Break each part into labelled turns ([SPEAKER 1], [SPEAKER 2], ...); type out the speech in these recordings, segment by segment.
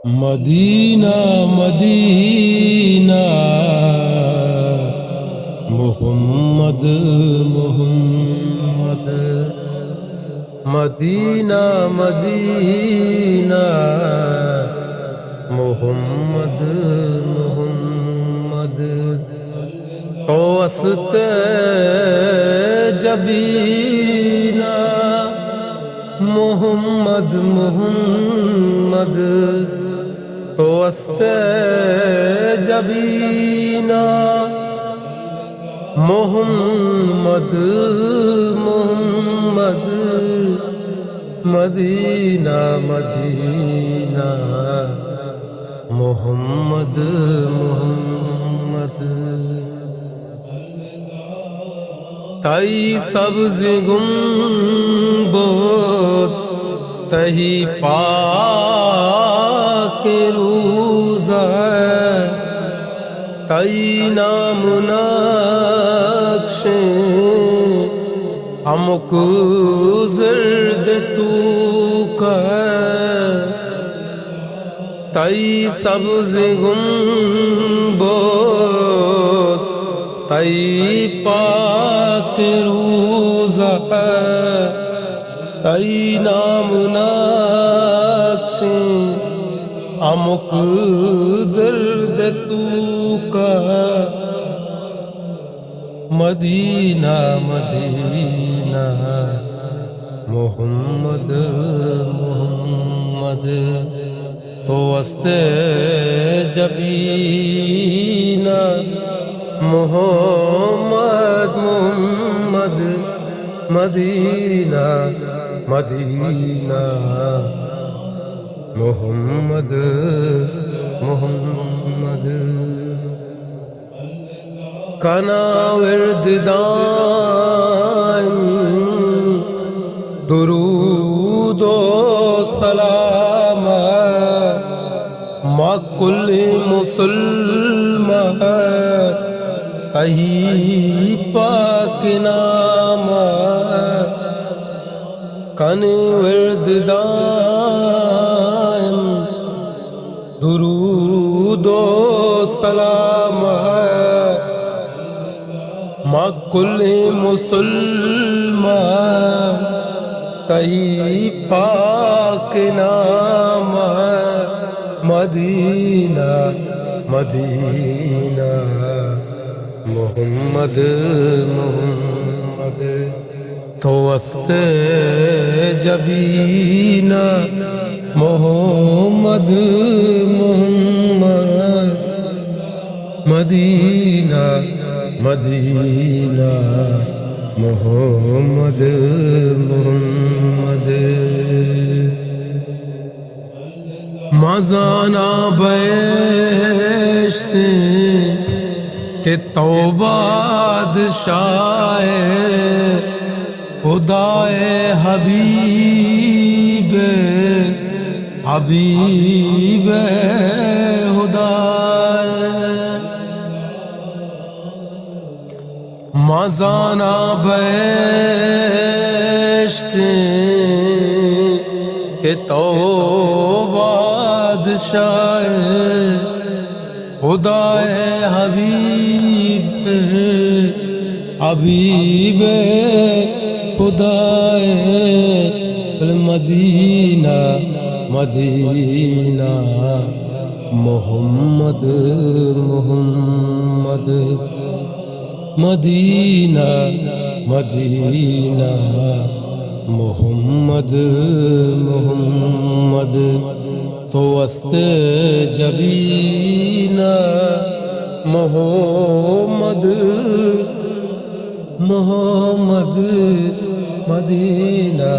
[SPEAKER 1] مدینہ مدینہ محمد محمد مدینہ مدینہ محمد محمد تو وسط جبینہ محمد محمد تو وسط جبینہ محمد محمد مدینہ مدینہ محمد محمد تئی سبز گنبد تہی پاک روزہ تئی نام نقش امک زرد تو کا تئی سبز گنبد تئی پاک روزہ تئی نام نقش امک زرد تو کا مدینہ مدینہ محمد محمد تو وسط جبینہ محمد محمد مدینہ مدینہ محمد محمد کنا ورد دائم درود و سلام ما کل مسلم کہی پاک نام کن ورد دائم درود و سلام ما کل مسلم کہی پاک نام مدینہ مدینہ محمد محمد تو وسط جبینہ محمد محمد مدینہ مدینہ محمد محمد مزانہ بیشت کہ تو بادشاہ خدائے حبیب حبیب خدا مزانہ بیشت کہ تو بادشاہ خدائے حبیب حبیب خدائے مدینہ مدینہ محمد محمد مدینہ مدینہ محمد محمد تو وسط جبینہ محمد محمد مدینہ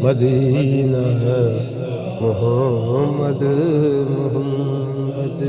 [SPEAKER 1] مدینہ محمد محمد